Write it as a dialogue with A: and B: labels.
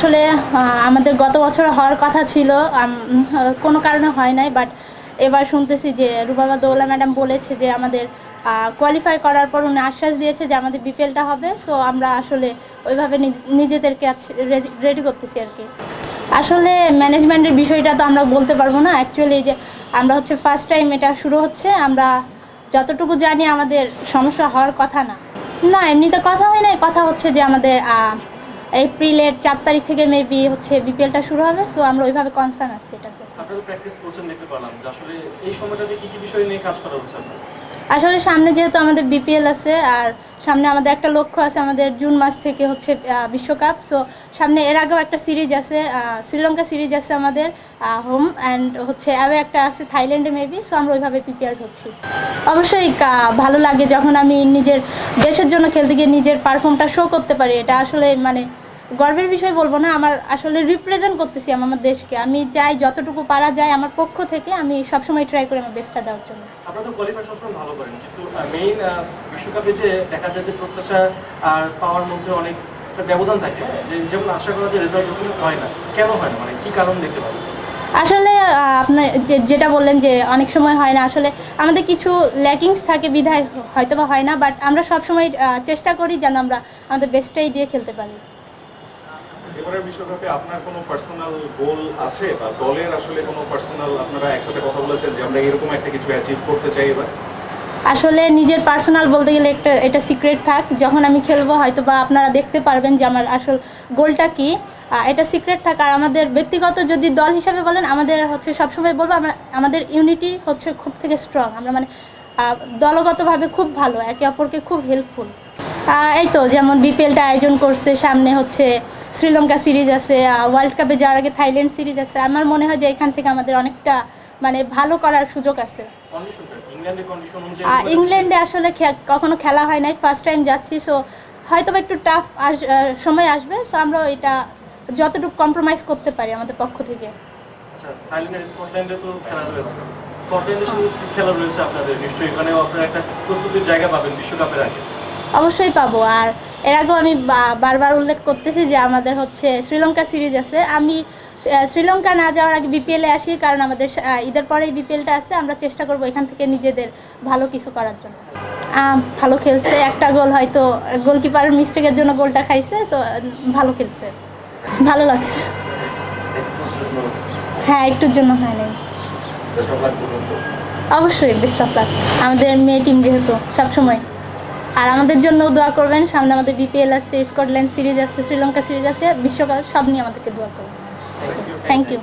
A: আসলে আমাদের গত বছর হওয়ার কথা ছিল, কোনো কারণে হয় নাই। বাট এবার শুনতেছি যে রুবাবা দৌলা ম্যাডাম বলেছে যে আমাদের কোয়ালিফাই করার পর উনি আশ্বাস দিয়েছে যে আমাদের বিপিএলটা হবে। সো আমরা আসলে ওইভাবে নিজেদেরকে রেডি করতেছি আর কি। আসলে ম্যানেজমেন্টের বিষয়টা তো আমরা বলতে পারবো না। অ্যাকচুয়ালি যে আমরা হচ্ছে ফার্স্ট টাইম এটা শুরু হচ্ছে, আমরা যতটুকু জানি আমাদের সমস্যা হওয়ার কথা না। না, এমনিতে কথা হয় নাই। কথা হচ্ছে যে আমাদের এপ্রিলের 4 তারিখ থেকে মেবি হচ্ছে বিপিএলটা শুরু হবে। সো আমরা ওইভাবে কনসার্ন আছি এটাতে।
B: আপনারা প্র্যাকটিস করছেন দেখতে পেলাম যে আসলে এই সময়টাতে কি কি বিষয় নিয়ে কাজ করা হচ্ছে আপনাদের?
A: আসলে সামনে যেহেতু আমাদের বিপিএল আছে, আর সামনে আমাদের একটা লক্ষ্য আছে, আমাদের জুন মাস থেকে হচ্ছে বিশ্বকাপ। সো সামনে এর আগেও একটা সিরিজ আছে, শ্রীলঙ্কা সিরিজ আছে আমাদের হোম, অ্যান্ড হচ্ছে অ্যাওয়ে একটা আছে থাইল্যান্ডে মেবি। সো আমরা ওইভাবে প্রিপেয়ার হচ্ছি। অবশ্যই ভালো লাগে যখন আমি নিজের দেশের জন্য খেলতে গিয়ে নিজের পারফর্মটা শো করতে পারি। এটা আসলে মানে গর্বের বিষয় বলবো না, আমার আসলে রিপ্রেজেন্ট করতেছি আমার দেশকে। আমি চাই যতটুকু পারা যায় আমার পক্ষ থেকে আমি সবসময় ট্রাই করি আমার বেস্টটা দেওয়ার জন্য।
B: আপনারা তো কোয়ালিফাই সবসময় ভালো করেন, কিন্তু মেইন বিশ্বকাপে যে দেখা যায় যে প্রত্যাশা আর পাওয়ার মধ্যে অনেক ব্যবধান থাকে, যেমন আশা করা যে রেজাল্ট ওরকম হয় না। কেন হয় না, মানে কি কারণ দেখতে পাচ্ছেন?
A: আসলে আপনার যেটা বললেন যে অনেক সময় হয় না, আসলে আমাদের কিছু ল্যাকিংস থাকে বিধায় হয়তো বা হয় না। বাট আমরা সবসময় চেষ্টা করি যেন আমরা আমাদের বেস্টটাই দিয়ে খেলতে পারি।
C: এবারের বিশ্বকাপে আপনার কোনো পার্সোনাল গোল আছে বা দলের আসলে কোনো পার্সোনাল আপনারা একসাথে কথা বলেছেন যে আমরা এরকম একটা কিছু অ্যাচিভ করতে চাই এবার?
A: আসলে নিজের পার্সোনাল বলতে গেলে এটা সিক্রেট থাক। যখন আমি খেলবো হয়তো বা আপনারা দেখতে পারবেন যে আমার আসল গোলটা কি। এটা সিক্রেট থাক। আর আমাদের ব্যক্তিগত যদি দল হিসাবে বলেন, আমাদের হচ্ছে সবসময় বলবো আমাদের ইউনিটি হচ্ছে খুব থেকে স্ট্রং। আমরা মানে দলগতভাবে খুব ভালো, একে অপরকে খুব হেল্পফুল। এই তো যেমন বিপিএলটা আয়োজন করছে, সামনে হচ্ছে শ্রীলঙ্কা সিরিজ আছে, ওয়ার্ল্ড কাপে যাওয়ার আগে থাইল্যান্ড সিরিজ আছে। আমার মনে হয় যে এখান থেকে আমাদের অনেকটা মানে ভালো করার সুযোগ আছে। ইংল্যান্ডে আসলে কখনো খেলা হয় নাই, ফার্স্ট টাইম যাচ্ছি। সো হয়তো বা একটু টাফ সময় আসবে। সো আমরা এটা যতটুকু কম্প্রোমাইজ করতে পারি আমাদের পক্ষ থেকে।
B: আচ্ছা, থাইল্যান্ডের স্কটল্যান্ডে তো খেলা রয়েছে, স্কটল্যান্ডের সাথে খেলা রয়েছে আপনাদের, নিশ্চয়ই এখানেও আপনারা একটা প্রস্তুতির জায়গা পাবেন বিশ্বকাপের আগে।
A: অবশ্যই পাবো। আর এর আগেও আমি বারবার উল্লেখ করতেছি যে আমাদের হচ্ছে শ্রীলঙ্কা সিরিজ আছে। আমি শ্রীলঙ্কা না যাওয়ার আগে বিপিএলে আসি, কারণ আমাদের ঈদের পরেই বিপিএলটা আছে। আমরা চেষ্টা করবো এখান থেকে নিজেদের ভালো কিছু করার জন্য। ভালো খেলছে, একটা গোল হয়তো গোলকিপারের মিস্টেকের জন্য গোলটা খাইছে। সো ভালো খেলছে, ভালো লাগছে। হ্যাঁ, একটুর জন্য হয় নাই। অবশ্যই বেস্ট অফ লাক। আমাদের মেয়ে টিম যেহেতু সবসময়। আর আমাদের জন্য দোয়া করবেন। সামনে আমাদের বিপিএল আছে, স্কটল্যান্ড সিরিজ আছে, শ্রীলঙ্কা সিরিজ আছে, বিশ্বকাপ, সব নিয়ে আমাদেরকে দোয়া করবেন। Thank you.